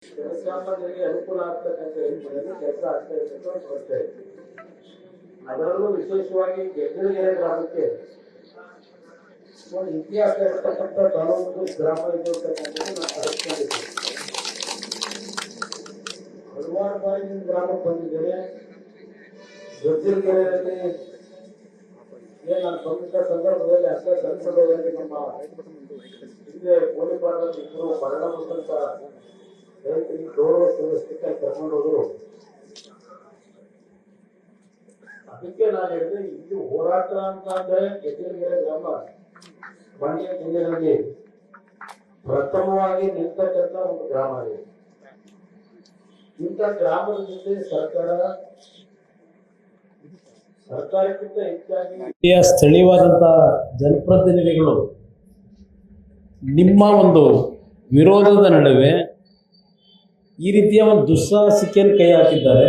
ಜನಸಾಮಾನ್ಯರಿಗೆ ಅನುಕೂಲ ಆಗ್ತಕ್ಕಂಥ ರೀತಿಯಲ್ಲಿ ಕೆಲಸ ಆಗ್ತಾ ಇದೆ ಅಂತ ಬರ್ತಾ ಇದೆ. ಅದರಲ್ಲೂ ವಿಶೇಷವಾಗಿ ಗೆಜ್ಜಲಗೆರೆ ಗ್ರಾಮಕ್ಕೆ ಒಂದು ಇತಿಹಾಸ ಇರತಕ್ಕಂಥ ತಾಲೂಕು ಗ್ರಾಮ ಇದೆ ಅಂತಕ್ಕಂಥದ್ದು ನಾನು ಅರಿತುಕೊಂಡಿದ್ದೇನೆ. ಹಲವಾರು ಬಾರಿ ನಿಮ್ಮ ಗ್ರಾಮಕ್ಕೆ ಬಂದಿದ್ದೇನೆ. ಗೆಜ್ಜಲಗೆರೆಯಲ್ಲಿ ನಾನು ಬಂದಿದ್ದ ಸಂದರ್ಭದಲ್ಲಿ ಅಷ್ಟ ಸಂದರ್ಭದಲ್ಲಿ ನಮ್ಮ ಹಿಂದೆ ಗೋಲಿಬಾರದಲ್ಲಿ ಇಬ್ಬರು ಮರಣ ಹೊಂದಂತ ರೈತರಿಗೆ ಗೌರವ ಸಲ್ಲಿಸಲಿಕ್ಕೆ ಕರ್ಕೊಂಡು ಹೋದ್ರು. ಅದಕ್ಕೆ ನಾನು ಹೇಳಿದ್ರೆ ಇದು ಹೋರಾಟ ಅಂತ ಅಂದ್ರೆ ಗೆಜ್ಜಲಗೆರೆ ಗ್ರಾಮ ಮಂಡ್ಯ ಜಿಲ್ಲೆಯಲ್ಲಿ ಪ್ರಥಮವಾಗಿ ನಿಂತಕ್ಕಂಥ ಒಂದು ಗ್ರಾಮ ಇದೆ. ಇಂಥ ಗ್ರಾಮದ ಜೊತೆ ಸರ್ಕಾರಕ್ಕಿಂತ ಹೆಚ್ಚಾಗಿ ಸ್ಥಳೀಯವಾದಂತಹ ಜನಪ್ರತಿನಿಧಿಗಳು ನಿಮ್ಮ ಒಂದು ವಿರೋಧದ ನಡುವೆ ಈ ರೀತಿಯ ಒಂದು ದುಸ್ಸಾಹಸಿಕೆಯನ್ನು ಕೈ ಹಾಕಿದ್ದಾರೆ.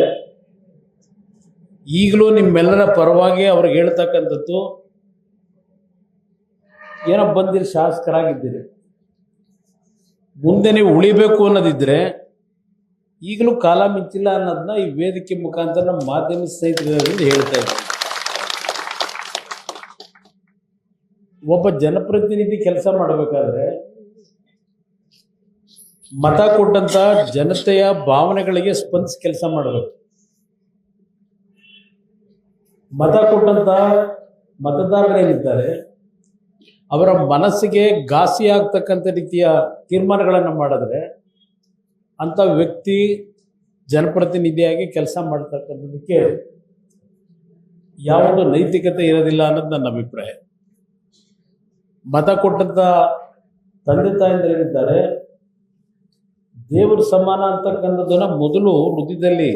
ಈಗಲೂ ನಿಮ್ಮೆಲ್ಲರ ಪರವಾಗಿ ಅವ್ರಿಗೆ ಹೇಳ್ತಕ್ಕಂಥದ್ದು, ಏನೋ ಬಂದಿರಿ ಶಾಸಕರಾಗಿದ್ದೀರಿ, ಮುಂದೆ ನೀವು ಉಳಿಬೇಕು ಅನ್ನೋದಿದ್ರೆ ಈಗಲೂ ಕಾಲ ಮಿಂಚಿಲ್ಲ ಅನ್ನೋದನ್ನ ಈ ವೇದಿಕೆ ಮುಖಾಂತರ ನಮ್ಮ ಮಾಧ್ಯಮ ಸ್ನೇಹಿತರಿಂದ ಹೇಳ್ತಾ ಇದ್ದೀನಿ. ಒಬ್ಬ ಜನಪ್ರತಿನಿಧಿ ಕೆಲಸ ಮಾಡಬೇಕಾದ್ರೆ ಮತ ಕೊಟ್ಟಂತ ಜನತೆಯ ಭಾವನೆಗಳಿಗೆ ಸ್ಪಂದಿಸಿ ಕೆಲಸ ಮಾಡಬೇಕು. ಮತ ಕೊಟ್ಟಂತ ಮತದಾರರೇನಿದ್ದಾರೆ ಅವರ ಮನಸ್ಸಿಗೆ ಘಾಸಿ ಆಗ್ತಕ್ಕಂಥ ರೀತಿಯ ತೀರ್ಮಾನಗಳನ್ನು ಮಾಡಿದ್ರೆ ಅಂಥ ವ್ಯಕ್ತಿ ಜನಪ್ರತಿನಿಧಿಯಾಗಿ ಕೆಲಸ ಮಾಡ್ತಕ್ಕಂಥದಕ್ಕೆ ಯಾವುದೋ ನೈತಿಕತೆ ಇರೋದಿಲ್ಲ ಅನ್ನೋದು ನನ್ನ ಅಭಿಪ್ರಾಯ. ಮತ ಕೊಟ್ಟಂತ ತಂದೆ ತಾಯಂದಿರೇನಿದ್ದಾರೆ ದೇವರು ಸಮಾನ ಅಂತಕ್ಕಂಥದ್ದನ್ನ ಮೊದಲು ಹೃದಯದಲ್ಲಿ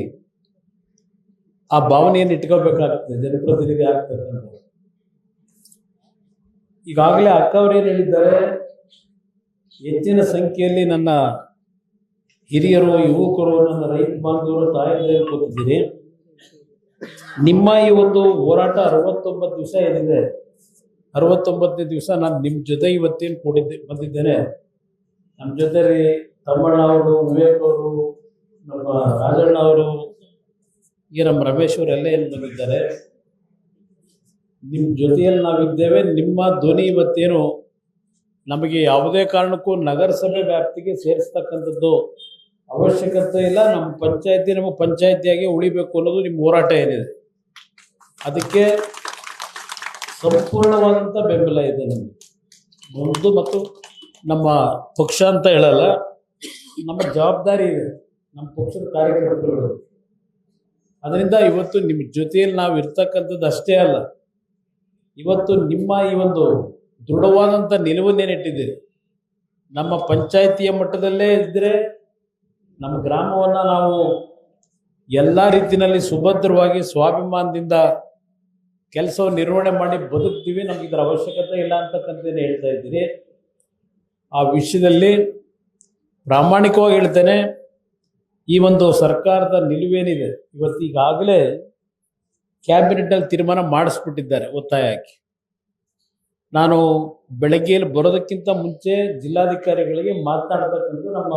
ಆ ಭಾವನೆಯನ್ನು ಇಟ್ಕೋಬೇಕಾಗ್ತದೆ ಜನಪ್ರತಿನಿಧಿ ಆಗ್ತಕ್ಕಂಥ. ಈಗಾಗಲೇ ಅಕ್ಕವರೇನು ಹೇಳಿದ್ದಾರೆ, ಹೆಚ್ಚಿನ ಸಂಖ್ಯೆಯಲ್ಲಿ ನನ್ನ ಹಿರಿಯರು, ಯುವಕರು, ನನ್ನ ರೈತ ಬಾಂಧವರು, ತಾಯಂದಿರು ಕೂತಿದ್ದೀರಿ. ನಿಮ್ಮ ಈ ಒಂದು ಹೋರಾಟ 69 ದಿವಸ ಏನಿದೆ, 69ನೇ ದಿವಸ ನಾನು ನಿಮ್ಮ ಜೊತೆ ಇವತ್ತೇನು ಬಂದಿದ್ದೇನೆ. ನಮ್ಮ ಜೊತೆ ತಮ್ಮಣ್ಣ ಅವರು, ವಿವೇಕ್ ಅವರು, ನಮ್ಮ ರಾಜಣ್ಣ ಅವರು, ಈಗ ನಮ್ಮ ರಮೇಶ್ ಅವರೆಲ್ಲ ಏನು ಬಂದಿದ್ದಾರೆ. ನಿಮ್ಮ ಜೊತೆಯಲ್ಲಿ ನಾವಿದ್ದೇವೆ. ನಿಮ್ಮ ಧ್ವನಿ ಇವತ್ತೇನು ನಮಗೆ ಯಾವುದೇ ಕಾರಣಕ್ಕೂ ನಗರಸಭೆ ವ್ಯಾಪ್ತಿಗೆ ಸೇರಿಸ್ತಕ್ಕಂಥದ್ದು ಅವಶ್ಯಕತೆ ಇಲ್ಲ. ನಮ್ಮ ಪಂಚಾಯತಿ ನಮ್ಮ ಪಂಚಾಯತಿಯಾಗಿ ಉಳಿಬೇಕು ಅನ್ನೋದು ನಿಮ್ಮ ಹೋರಾಟ ಏನಿದೆ, ಅದಕ್ಕೆ ಸಂಪೂರ್ಣವಾದಂಥ ಬೆಂಬಲ ಇದೆ ನಮಗೆ. ಒಂದು ಮತ್ತು ನಮ್ಮ ಪಕ್ಷ ಅಂತ ಹೇಳಲ್ಲ, ನಮ್ಮ ಜವಾಬ್ದಾರಿ ಇದೆ ನಮ್ಮ ಪಕ್ಷದ ಕಾರ್ಯಕರ್ತರು. ಅದರಿಂದ ಇವತ್ತು ನಿಮ್ಮ ಜೊತೆಯಲ್ಲಿ ನಾವು ಇರ್ತಕ್ಕಂಥದ್ದು ಅಷ್ಟೇ ಅಲ್ಲ, ಇವತ್ತು ನಿಮ್ಮ ಈ ಒಂದು ದೃಢವಾದಂಥ ನಿಲುವನ್ನೇನಿಟ್ಟಿದ್ದೀರಿ. ನಮ್ಮ ಪಂಚಾಯತಿಯ ಮಟ್ಟದಲ್ಲೇ ಇದ್ದರೆ ನಮ್ಮ ಗ್ರಾಮವನ್ನು ನಾವು ಎಲ್ಲ ರೀತಿಯಲ್ಲಿ ಸುಭದ್ರವಾಗಿ ಸ್ವಾಭಿಮಾನದಿಂದ ಕೆಲಸವನ್ನು ನಿರ್ವಹಣೆ ಮಾಡಿ ಬದುಕ್ತೀವಿ. ನಮ್ಗೆ ಇದರ ಅವಶ್ಯಕತೆ ಇಲ್ಲ ಅಂತಕ್ಕಂಥದ್ದೇನೆ ಹೇಳ್ತಾ ಇದ್ದೀರಿ. ಆ ವಿಷಯದಲ್ಲಿ ಪ್ರಾಮಾಣಿಕವಾಗಿ ಹೇಳ್ತೇನೆ, ಈ ಒಂದು ಸರ್ಕಾರದ ನಿಲುವೇನಿದೆ ಇವತ್ತು ಈಗಾಗಲೇ ಕ್ಯಾಬಿನೆಟ್ನಲ್ಲಿ ತೀರ್ಮಾನ ಮಾಡಿಸ್ಬಿಟ್ಟಿದ್ದಾರೆ ಒತ್ತಾಯ ಹಾಕಿ. ನಾನು ಬೆಳಗ್ಗೆಯಲ್ಲಿ ಬರೋದಕ್ಕಿಂತ ಮುಂಚೆ ಜಿಲ್ಲಾಧಿಕಾರಿಗಳಿಗೆ ಮಾತನಾಡ್ತಕ್ಕಂಥ ನಮ್ಮ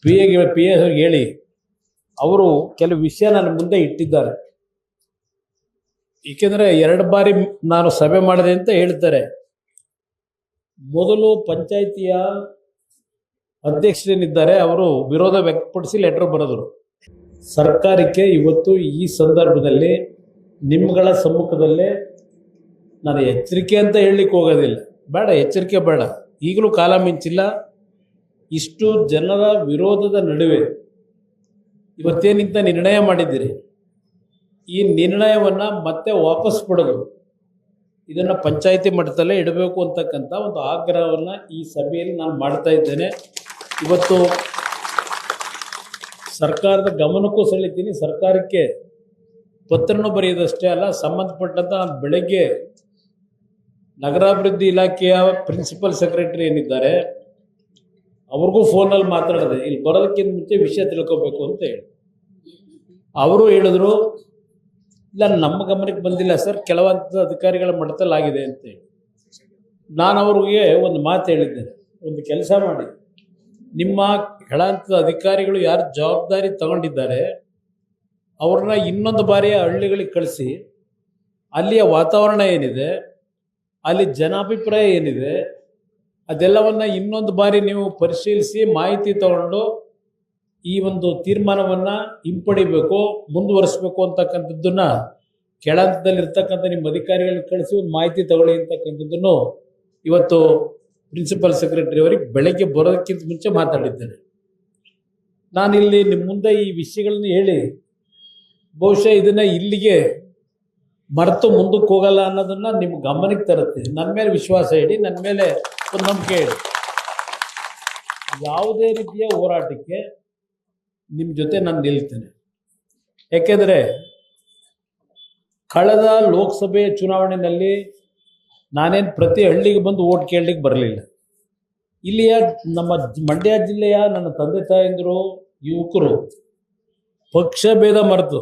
ಪಿ ಎ ಅವ್ರಿಗೆ ಹೇಳಿ ಅವರು ಕೆಲವು ವಿಷಯ ನನ್ನ ಮುಂದೆ ಇಟ್ಟಿದ್ದಾರೆ. ಏಕೆಂದರೆ 2 ಬಾರಿ ನಾನು ಸಭೆ ಮಾಡಿದೆ ಅಂತ ಹೇಳ್ತಾರೆ. ಮೊದಲು ಪಂಚಾಯಿತಿಯ ಅಧ್ಯಕ್ಷರೇನಿದ್ದಾರೆ ಅವರು ವಿರೋಧ ವ್ಯಕ್ತಪಡಿಸಿ ಲೆಟರ್ ಬರೆದರು. ಸರ್ಕಾರಕ್ಕೆ ಇವತ್ತು ಈ ಸಂದರ್ಭದಲ್ಲಿ ನಿಮ್ಮಗಳ ಸಮ್ಮುಖದಲ್ಲೇ ನಾನು ಎಚ್ಚರಿಕೆ ಅಂತ ಹೇಳಲಿಕ್ಕೆ ಹೋಗೋದಿಲ್ಲ, ಬೇಡ, ಎಚ್ಚರಿಕೆ ಬೇಡ. ಈಗಲೂ ಕಾಲ ಮಿಂಚಿಲ್ಲ. ಇಷ್ಟು ಜನರ ವಿರೋಧದ ನಡುವೆ ಇವತ್ತೇನಿಂತ ನಿರ್ಣಯ ಮಾಡಿದ್ದೀರಿ, ಈ ನಿರ್ಣಯವನ್ನು ಮತ್ತೆ ವಾಪಸ್ ಪಡೆದು ಇದನ್ನು ಪಂಚಾಯಿತಿ ಮಟ್ಟದಲ್ಲೇ ಇಡಬೇಕು ಅಂತಕ್ಕಂಥ ಒಂದು ಆಗ್ರಹವನ್ನು ಈ ಸಭೆಯಲ್ಲಿ ನಾನು ಮಾಡ್ತಾ ಇದ್ದೇನೆ. ಇವತ್ತು ಸರ್ಕಾರದ ಗಮನಕ್ಕೂ ಸೆಳೀತೀನಿ. ಸರ್ಕಾರಕ್ಕೆ ಪತ್ರನೂ ಬರೆಯೋದಷ್ಟೇ ಅಲ್ಲ, ಸಂಬಂಧಪಟ್ಟಂಥ ನಾನು ಬೆಳಗ್ಗೆ ನಗರಾಭಿವೃದ್ಧಿ ಇಲಾಖೆಯ ಪ್ರಿನ್ಸಿಪಲ್ ಸೆಕ್ರೆಟರಿ ಏನಿದ್ದಾರೆ ಅವ್ರಿಗೂ ಫೋನಲ್ಲಿ ಮಾತಾಡಿದೆ, ಇಲ್ಲಿ ಬರೋದಕ್ಕಿಂತ ಮುಂಚೆ ವಿಷಯ ತಿಳ್ಕೊಬೇಕು ಅಂತ ಹೇಳಿ. ಅವರು ಹೇಳಿದ್ರು, ಇಲ್ಲ ನಮ್ಮ ಗಮನಕ್ಕೆ ಬಂದಿಲ್ಲ ಸರ್, ಕೆಲವಂತ ಅಧಿಕಾರಿಗಳ ಮಟ್ಟದಲ್ಲಾಗಿದೆ ಅಂತೇಳಿ. ನಾನು ಅವ್ರಿಗೆ ಒಂದು ಮಾತು ಹೇಳಿದ್ದೇನೆ, ಒಂದು ಕೆಲಸ ಮಾಡಿ, ನಿಮ್ಮ ಕೆಳಹಂತದ ಅಧಿಕಾರಿಗಳು ಯಾರು ಜವಾಬ್ದಾರಿ ತಗೊಂಡಿದ್ದಾರೆ ಅವ್ರನ್ನ ಇನ್ನೊಂದು ಬಾರಿ ಹಳ್ಳಿಗಳಿಗೆ ಕಳಿಸಿ ಅಲ್ಲಿಯ ವಾತಾವರಣ ಏನಿದೆ, ಅಲ್ಲಿ ಜನಾಭಿಪ್ರಾಯ ಏನಿದೆ, ಅದೆಲ್ಲವನ್ನು ಇನ್ನೊಂದು ಬಾರಿ ನೀವು ಪರಿಶೀಲಿಸಿ ಮಾಹಿತಿ ತಗೊಂಡು ಈ ಒಂದು ತೀರ್ಮಾನವನ್ನು ಹಿಂಪಡಿಬೇಕು, ಮುಂದುವರಿಸಬೇಕು ಅಂತಕ್ಕಂಥದ್ದನ್ನು ಕೆಳಹಂತದಲ್ಲಿರ್ತಕ್ಕಂಥ ನಿಮ್ಮ ಅಧಿಕಾರಿಗಳನ್ನ ಕಳಿಸಿ ಒಂದು ಮಾಹಿತಿ ತಗೊಳ್ಳಿ ಅಂತಕ್ಕಂಥದ್ದನ್ನು ಇವತ್ತು ಪ್ರಿನ್ಸಿಪಲ್ ಸೆಕ್ರೆಟರಿ ಅವರಿಗೆ ಬೆಳಗ್ಗೆ ಬರೋದಕ್ಕಿಂತ ಮುಂಚೆ ಮಾತಾಡಿದ್ದೇನೆ. ನಾನಿಲ್ಲಿ ನಿಮ್ಮ ಮುಂದೆ ಈ ವಿಷಯಗಳನ್ನ ಹೇಳಿ ಬಹುಶಃ ಇದನ್ನು ಇಲ್ಲಿಗೆ ಮರೆತು ಮುಂದಕ್ಕೆ ಹೋಗಲ್ಲ ಅನ್ನೋದನ್ನು ನಿಮ್ಮ ಗಮನಕ್ಕೆ ತರುತ್ತೆ. ನನ್ನ ಮೇಲೆ ವಿಶ್ವಾಸ ಇಡಿ, ನನ್ನ ಮೇಲೆ ಒಂದು ನಂಬಿಕೆ ಇಡಿ. ಯಾವುದೇ ರೀತಿಯ ಹೋರಾಟಕ್ಕೆ ನಿಮ್ಮ ಜೊತೆ ನಾನು ನಿಲ್ತೇನೆ. ಯಾಕೆಂದರೆ ಕಳೆದ ಲೋಕಸಭೆ ಚುನಾವಣೆಯಲ್ಲಿ ನಾನೇನು ಪ್ರತಿ ಹಳ್ಳಿಗೆ ಬಂದು ಓಟ್ ಕೇಳಲಿಕ್ಕೆ ಬರಲಿಲ್ಲ. ಇಲ್ಲಿಯ ನಮ್ಮ ಮಂಡ್ಯ ಜಿಲ್ಲೆಯ ನನ್ನ ತಂದೆ ತಾಯಂದಿರು ಯುವಕರು ಪಕ್ಷ ಭೇದ ಮರೆತು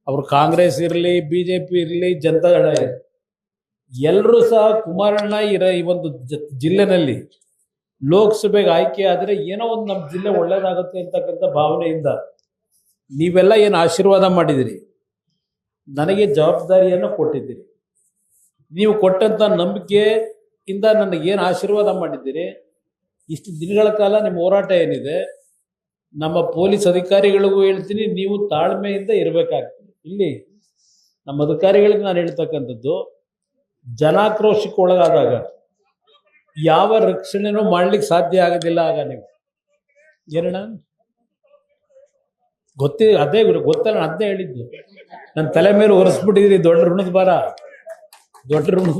ಅವರು ಕಾಂಗ್ರೆಸ್ ಇರಲಿ, BJP ಇರಲಿ, ಜನತಾದಳ ಇರಲಿ, ಎಲ್ಲರೂ ಸಹ ಕುಮಾರಣ್ಣ ಈ ಒಂದು ಜಿಲ್ಲೆನಲ್ಲಿ ಲೋಕಸಭೆಗೆ ಆಯ್ಕೆ ಆದರೆ ಏನೋ ಒಂದು ನಮ್ಮ ಜಿಲ್ಲೆ ಒಳ್ಳೇದಾಗುತ್ತೆ ಅಂತಕ್ಕಂಥ ಭಾವನೆಯಿಂದ ನೀವೆಲ್ಲ ಏನು ಆಶೀರ್ವಾದ ಮಾಡಿದಿರಿ, ನನಗೆ ಜವಾಬ್ದಾರಿಯನ್ನು ಕೊಟ್ಟಿದ್ದೀರಿ. ನೀವು ಕೊಟ್ಟಂಥ ನಂಬಿಕೆಯಿಂದ ನನಗೇನು ಆಶೀರ್ವಾದ ಮಾಡಿದ್ದೀರಿ, ಇಷ್ಟು ದಿನಗಳ ಕಾಲ ನಿಮ್ಮ ಹೋರಾಟ ಏನಿದೆ, ನಮ್ಮ ಪೊಲೀಸ್ ಅಧಿಕಾರಿಗಳಿಗೂ ಹೇಳ್ತೀನಿ, ನೀವು ತಾಳ್ಮೆಯಿಂದ ಇರಬೇಕಾಗ್ತದೆ. ಇಲ್ಲಿ ನಮ್ಮ ಅಧಿಕಾರಿಗಳಿಗೆ ನಾನು ಹೇಳ್ತಕ್ಕಂಥದ್ದು, ಜನಾಕ್ರೋಶಕ್ಕೆ ಒಳಗಾದಾಗ ಯಾವ ರಕ್ಷಣೆನೂ ಮಾಡ್ಲಿಕ್ಕೆ ಸಾಧ್ಯ ಆಗೋದಿಲ್ಲ. ಆಗ ನೀವು ಏನಣ್ಣ ಅದೇ ಗೊತ್ತಲ್ಲ, ಅದನ್ನೇ ಹೇಳಿದ್ದು. ನನ್ನ ತಲೆ ಮೇಲೆ ಒರೆಸ್ಬಿಟ್ಟಿದ್ರಿ ದೊಡ್ಡ ಋಣದ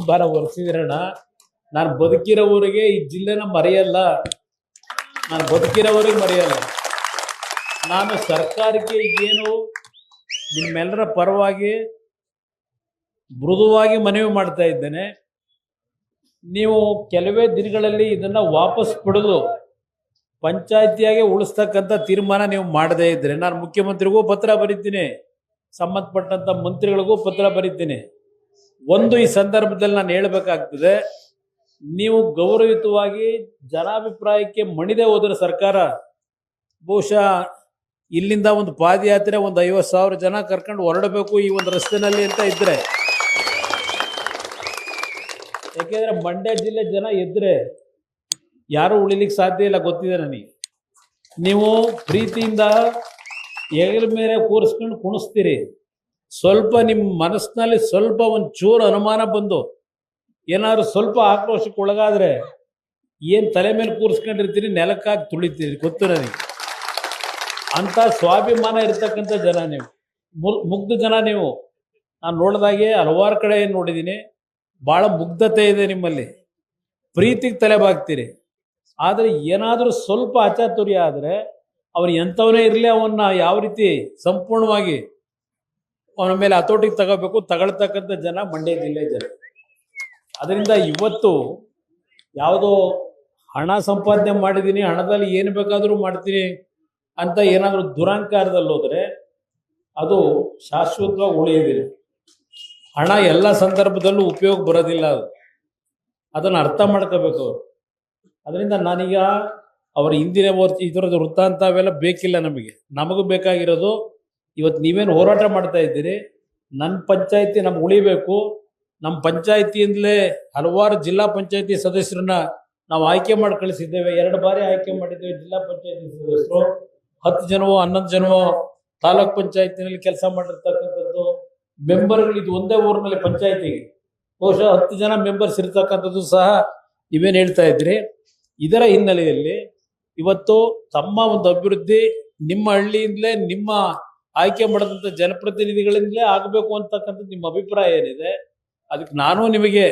ಭಾರ ಒರೆಸಿದ್ರಣ್ಣ. ನಾನು ಬದುಕಿರೋವರೆಗೆ ಈ ಜಿಲ್ಲೆನ ಮರೆಯಲ್ಲ, ನಾನು ಸರ್ಕಾರಕ್ಕೆ ಏನು ನಿಮ್ಮೆಲ್ಲರ ಪರವಾಗಿ ಮೃದುವಾಗಿ ಮನವಿ ಮಾಡ್ತಾ ಇದ್ದೇನೆ. ನೀವು ಕೆಲವೇ ದಿನಗಳಲ್ಲಿ ಇದನ್ನು ವಾಪಸ್ ಪಡೆದು ಪಂಚಾಯಿತಿಯಾಗೆ ಉಳಿಸ್ತಕ್ಕಂಥ ತೀರ್ಮಾನ ನೀವು ಮಾಡದೇ ಇದ್ದರೆ ನಾನು ಮುಖ್ಯಮಂತ್ರಿಗೂ ಪತ್ರ ಬರೀತೀನಿ, ಸಂಬಂಧಪಟ್ಟಂಥ ಮಂತ್ರಿಗಳಿಗೂ ಪತ್ರ ಬರೀತೀನಿ. ಒಂದು ಈ ಸಂದರ್ಭದಲ್ಲಿ ನಾನು ಹೇಳಬೇಕಾಗ್ತದೆ, ನೀವು ಗೌರವಯುತವಾಗಿ ಜನಾಭಿಪ್ರಾಯಕ್ಕೆ ಮಣಿದೇ ಹೋದರೆ ಸರ್ಕಾರ ಬಹುಶಃ ಇಲ್ಲಿಂದ ಒಂದು ಪಾದಯಾತ್ರೆ ಒಂದು 50,000 ಜನ ಕರ್ಕೊಂಡು ಹೊರಡಬೇಕು ಈ ಒಂದು ರಸ್ತೆನಲ್ಲಿ ಅಂತ ಇದ್ದರೆ, ಯಾಕೆಂದರೆ ಮಂಡ್ಯ ಜಿಲ್ಲೆ ಜನ ಇದ್ದರೆ ಯಾರೂ ಉಳಿಲಿಕ್ಕೆ ಸಾಧ್ಯ ಇಲ್ಲ, ಗೊತ್ತಿದೆ ನನಗೆ. ನೀವು ಪ್ರೀತಿಯಿಂದ ಹೆಗಲ ಮೇಲೆ ಕೂರಿಸ್ಕೊಂಡು ಕುಣಿಸ್ತೀರಿ, ಸ್ವಲ್ಪ ನಿಮ್ಮ ಮನಸ್ಸಿನಲ್ಲಿ ಸ್ವಲ್ಪ ಒಂದು ಚೂರು ಅನುಮಾನ ಬಂದು ಏನಾದ್ರು ಸ್ವಲ್ಪ ಆಕ್ರೋಶಕ್ಕೆ ಒಳಗಾದರೆ ಏನು ತಲೆ ಮೇಲೆ ಕೂರಿಸ್ಕೊಂಡಿರ್ತೀರಿ, ನೆಲಕ್ಕಾಗಿ ತುಳಿತೀರಿ, ಗೊತ್ತು ನನಗೆ. ಅಂಥ ಸ್ವಾಭಿಮಾನ ಇರ್ತಕ್ಕಂಥ ಜನ ನೀವು, ಮುಗ್ಧ ಜನ ನೀವು. ನಾನು ನೋಡಿದಾಗೆ ಹಲವಾರು ಕಡೆ ಏನು ನೋಡಿದ್ದೀನಿ, ಭಾಳ ಮುಗ್ಧತೆ ಇದೆ ನಿಮ್ಮಲ್ಲಿ, ಪ್ರೀತಿಗೆ ತಲೆ ಬಾಗ್ತೀರಿ. ಆದರೆ ಏನಾದರೂ ಸ್ವಲ್ಪ ಅಚಾತುರ್ಯ ಆದರೆ ಅವನು ಎಂಥವನೇ ಇರಲಿ, ಅವನ್ನ ಯಾವ ರೀತಿ ಸಂಪೂರ್ಣವಾಗಿ ಅವನ ಮೇಲೆ ಹತೋಟಿಗೆ ತಗೊಳ್ತಕ್ಕಂಥ ಜನ ಮಂಡ್ಯ ಜಿಲ್ಲೆ ಜನ. ಅದರಿಂದ ಇವತ್ತು ಯಾವುದೋ ಹಣ ಸಂಪಾದನೆ ಮಾಡಿದ್ದೀನಿ, ಹಣದಲ್ಲಿ ಏನು ಬೇಕಾದರೂ ಮಾಡ್ತೀನಿ ಅಂತ ಏನಾದರೂ ದುರಹಂಕಾರದಲ್ಲಿ ಹೋದರೆ ಅದು ಶಾಶ್ವತವಾಗಿ ಉಳಿಯೋದಿಲ್ಲ. ಹಣ ಎಲ್ಲ ಸಂದರ್ಭದಲ್ಲೂ ಉಪಯೋಗ ಬರೋದಿಲ್ಲ, ಅದನ್ನು ಅರ್ಥ ಮಾಡ್ಕೋಬೇಕು ಅವರು. ಅದರಿಂದ ನಾನೀಗ ಅವರ ಹಿಂದಿನ ಇದರದ್ದು ವೃತ್ತಾಂತ ಅವೆಲ್ಲ ಬೇಕಿಲ್ಲ ನಮಗೂ ಬೇಕಾಗಿರೋದು ಇವತ್ತು ನೀವೇನು ಹೋರಾಟ ಮಾಡ್ತಾ ಇದ್ದೀರಿ, ನನ್ನ ಪಂಚಾಯಿತಿ ನಮ್ಗೆ ಉಳಿಬೇಕು. ನಮ್ಮ ಪಂಚಾಯಿತಿಯಿಂದಲೇ ಹಲವಾರು ಜಿಲ್ಲಾ ಪಂಚಾಯಿತಿ ಸದಸ್ಯರನ್ನ ನಾವು ಆಯ್ಕೆ ಮಾಡಿ ಕಳಿಸಿದ್ದೇವೆ. 2 ಬಾರಿ ಆಯ್ಕೆ ಮಾಡಿದ್ದೇವೆ ಜಿಲ್ಲಾ ಪಂಚಾಯಿತಿ ಸದಸ್ಯರು. 10 ಜನವೋ 11 ಜನವೋ ತಾಲೂಕ್ ಪಂಚಾಯತಿನಲ್ಲಿ ಕೆಲಸ ಮಾಡಿರ್ತಕ್ಕಂಥದ್ದು ಮೆಂಬರ್ಗಳು. ಇದು ಒಂದೇ ಊರಿನಲ್ಲಿ ಪಂಚಾಯಿತಿಗೆ ಬಹುಶಃ 10 ಜನ ಮೆಂಬರ್ಸ್ ಇರ್ತಕ್ಕಂಥದ್ದು ಸಹ ನೀವೇನು ಹೇಳ್ತಾ ಇದ್ರಿ. ಇದರ ಹಿನ್ನೆಲೆಯಲ್ಲಿ ಇವತ್ತು ತಮ್ಮ ಒಂದು ಅಭಿವೃದ್ಧಿ ನಿಮ್ಮ ಹಳ್ಳಿಯಿಂದಲೇ, ನಿಮ್ಮ ಆಯ್ಕೆ ಮಾಡಿದಂಥ ಜನಪ್ರತಿನಿಧಿಗಳಿಂದಲೇ ಆಗಬೇಕು ಅಂತಕ್ಕಂಥದ್ದು ನಿಮ್ಮ ಅಭಿಪ್ರಾಯ ಏನಿದೆ, ಅದಕ್ಕೆ ನಾನು ನಿಮಗೆ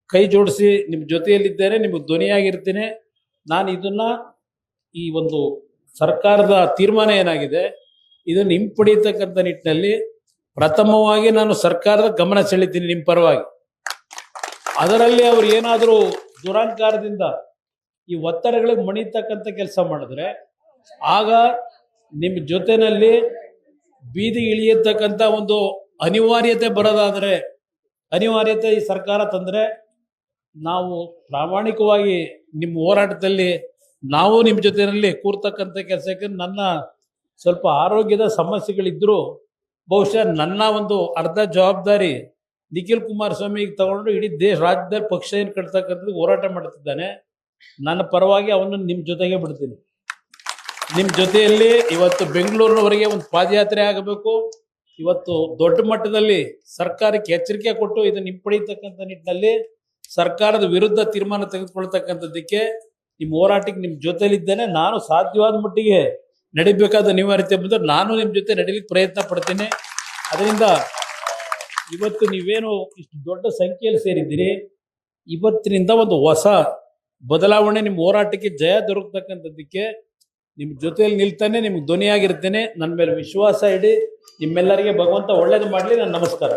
ಕೈ ಜೋಡಿಸಿ ನಿಮ್ಮ ಜೊತೆಯಲ್ಲಿದ್ದೇನೆ, ನಿಮಗೆ ಧ್ವನಿಯಾಗಿರ್ತೀನಿ. ನಾನು ಇದನ್ನು ಈ ಒಂದು ಸರ್ಕಾರದ ತೀರ್ಮಾನ ಏನಾಗಿದೆ ಇದನ್ನು ಹಿಂಪಡೆಯತಕ್ಕಂಥ ನಿಟ್ಟಿನಲ್ಲಿ ಪ್ರಥಮವಾಗಿ ನಾನು ಸರ್ಕಾರದ ಗಮನ ಸೆಳೀತೀನಿ ನಿಮ್ಮ ಪರವಾಗಿ. ಅದರಲ್ಲಿ ಅವರು ಏನಾದರೂ ದುರಹಂಕಾರದಿಂದ ಈ ಒತ್ತಡಗಳಿಗೆ ಮಣಿತಕ್ಕಂಥ ಕೆಲಸ ಮಾಡಿದ್ರೆ ಆಗ ನಿಮ್ಮ ಜೊತೆಯಲ್ಲಿ ಬೀದಿಗೆ ಇಳಿಯತಕ್ಕಂಥ ಒಂದು ಅನಿವಾರ್ಯತೆ ಬರೋದಾದರೆ, ಅನಿವಾರ್ಯತೆ ಈ ಸರ್ಕಾರ ತಂದರೆ ನಾವು ಪ್ರಾಮಾಣಿಕವಾಗಿ ನಿಮ್ಮ ಹೋರಾಟದಲ್ಲಿ ನಾವು ನಿಮ್ಮ ಜೊತೆಯಲ್ಲಿ ಕೂರ್ತಕ್ಕಂಥ ಕೆಲಸಕ್ಕೆ ನನ್ನ ಸ್ವಲ್ಪ ಆರೋಗ್ಯದ ಸಮಸ್ಯೆಗಳಿದ್ದರೂ ಬಹುಶಃ ನನ್ನ ಒಂದು ಅರ್ಧ ಜವಾಬ್ದಾರಿ ನಿಖಿಲ್ ಕುಮಾರಸ್ವಾಮಿಗೆ ತಗೊಂಡು ಇಡೀ ರಾಜ್ಯದಲ್ಲಿ ಪಕ್ಷ ಏನು ಕಟ್ತಕ್ಕಂಥದ್ದು ಹೋರಾಟ ಮಾಡ್ತಿದ್ದಾನೆ. ನನ್ನ ಪರವಾಗಿ ಅವನನ್ನು ನಿಮ್ಮ ಜೊತೆಗೆ ಬಿಡ್ತೀನಿ. ನಿಮ್ಮ ಜೊತೆಯಲ್ಲಿ ಇವತ್ತು ಬೆಂಗಳೂರಿನವರೆಗೆ ಒಂದು ಪಾದಯಾತ್ರೆ ಆಗಬೇಕು. ಇವತ್ತು ದೊಡ್ಡ ಮಟ್ಟದಲ್ಲಿ ಸರ್ಕಾರಕ್ಕೆ ಎಚ್ಚರಿಕೆ ಕೊಟ್ಟು ಇದನ್ನು ಹಿಂಪಡೆಯತಕ್ಕಂಥ ನಿಟ್ಟಿನಲ್ಲಿ ಸರ್ಕಾರದ ವಿರುದ್ಧ ತೀರ್ಮಾನ ತೆಗೆದುಕೊಳ್ತಕ್ಕಂಥದ್ದಕ್ಕೆ ನಿಮ್ಮ ಹೋರಾಟಕ್ಕೆ ನಿಮ್ಮ ಜೊತೆಲಿದ್ದೇನೆ. ನಾನು ಸಾಧ್ಯವಾದ ಮಟ್ಟಿಗೆ ನಡಿಬೇಕಾದ ಅನಿವಾರ್ಯತೆ ಬಂದರೆ ನಾನು ನಿಮ್ಮ ಜೊತೆ ನಡೀಲಿಕ್ಕೆ ಪ್ರಯತ್ನ ಪಡ್ತೀನಿ. ಅದರಿಂದ ಇವತ್ತು ನೀವೇನು ಇಷ್ಟು ದೊಡ್ಡ ಸಂಖ್ಯೆಯಲ್ಲಿ ಸೇರಿದ್ದೀರಿ, ಇವತ್ತಿನಿಂದ ಒಂದು ಹೊಸ ಬದಲಾವಣೆ ನಿಮ್ಮ ಹೋರಾಟಕ್ಕೆ ಜಯ ದೊರಕತಕ್ಕಂಥದ್ದಕ್ಕೆ ನಿಮ್ಮ ಜೊತೆಯಲ್ಲಿ ನಿಲ್ತಾನೆ, ನಿಮ್ಗೆ ಧ್ವನಿಯಾಗಿರ್ತೇನೆ. ನನ್ನ ಮೇಲೆ ವಿಶ್ವಾಸ ಇಡಿ. ನಿಮ್ಮೆಲ್ಲರಿಗೆ ಭಗವಂತ ಒಳ್ಳೇದು ಮಾಡಲಿ. ನನ್ನ ನಮಸ್ಕಾರ.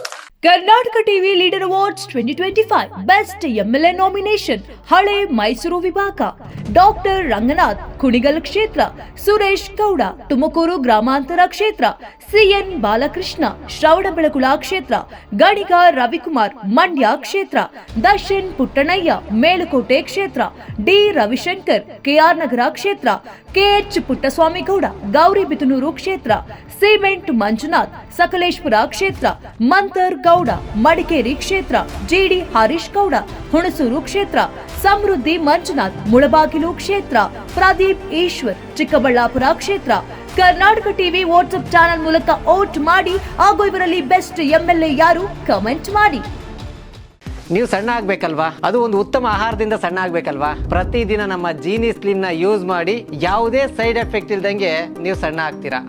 Karnataka TV leader awards 2025 best MLA nomination ಹಳೆ ಮೈಸೂರು ವಿಭಾಗ ಡಾಕ್ಟರ್ ರಂಗನಾಥ್ ಕುಣಿಗಲ್ ಕ್ಷೇತ್ರ, ಸುರೇಶ್ ಗೌಡ ತುಮಕೂರು ಗ್ರಾಮಾಂತರ ಕ್ಷೇತ್ರ, ಸಿಎನ್ ಬಾಲಕೃಷ್ಣ ಶ್ರವಣಬೆಳಗೊಳ ಕ್ಷೇತ್ರ, ಗಣಿಗ ರವಿಕುಮಾರ್ ಮಂಡ್ಯ ಕ್ಷೇತ್ರ, ದರ್ಶನ್ ಪುಟ್ಟಣಯ್ಯ ಮೇಲುಕೋಟೆ ಕ್ಷೇತ್ರ, ಡಿ ರವಿಶಂಕರ್ ಕೆಆರ್ ನಗರ ಕ್ಷೇತ್ರ, ಕೆಎಚ್ ಪುಟ್ಟಸ್ವಾಮಿ ಗೌಡ ಗೌರಿಬಿದನೂರು ಕ್ಷೇತ್ರ, ಸಿಮೆಂಟ್ ಮಂಜುನಾಥ್ ಸಕಲೇಶ್ಪುರ ಕ್ಷೇತ್ರ, ಮಂತರ್ ಗೌಡ ಮಡಿಕೇರಿ ಕ್ಷೇತ್ರ, ಜಿಡಿ ಹರೀಶ್ ಗೌಡ ಹುಣಸೂರು ಕ್ಷೇತ್ರ, ಸಮೃದ್ಧಿ ಮಂಜುನಾಥ್ ಮುಳಬಾಗಿಲು ಕ್ಷೇತ್ರ, ಪ್ರದೀಪ್ ಈಶ್ವರ್ ಚಿಕ್ಕಬಳ್ಳಾಪುರ ಕ್ಷೇತ್ರ. ಕರ್ನಾಟಕ ಟಿವಿ ವಾಟ್ಸ್ಆಪ್ ಚಾನೆಲ್ ಮೂಲಕ ವೋಟ್ ಮಾಡಿ ಹಾಗೂ ಇವರಲ್ಲಿ ಬೆಸ್ಟ್ ಎಂಎಲ್ಎ ಯಾರು ಕಮೆಂಟ್ ಮಾಡಿ. ನೀವು ಸಣ್ಣ ಆಗ್ಬೇಕಲ್ವಾ? ಅದು ಒಂದು ಉತ್ತಮ ಆಹಾರದಿಂದ ಸಣ್ಣ ಆಗ್ಬೇಕಲ್ವಾ? ಪ್ರತಿದಿನ ನಮ್ಮ ಜೀನಿ ಸ್ಲಿಮ್ ನ ಯೂಸ್ ಮಾಡಿ ಯಾವುದೇ ಸೈಡ್ ಎಫೆಕ್ಟ್ ಇಲ್ದಂಗೆ ನೀವು ಸಣ್ಣ ಆಗ್ತೀರಾ.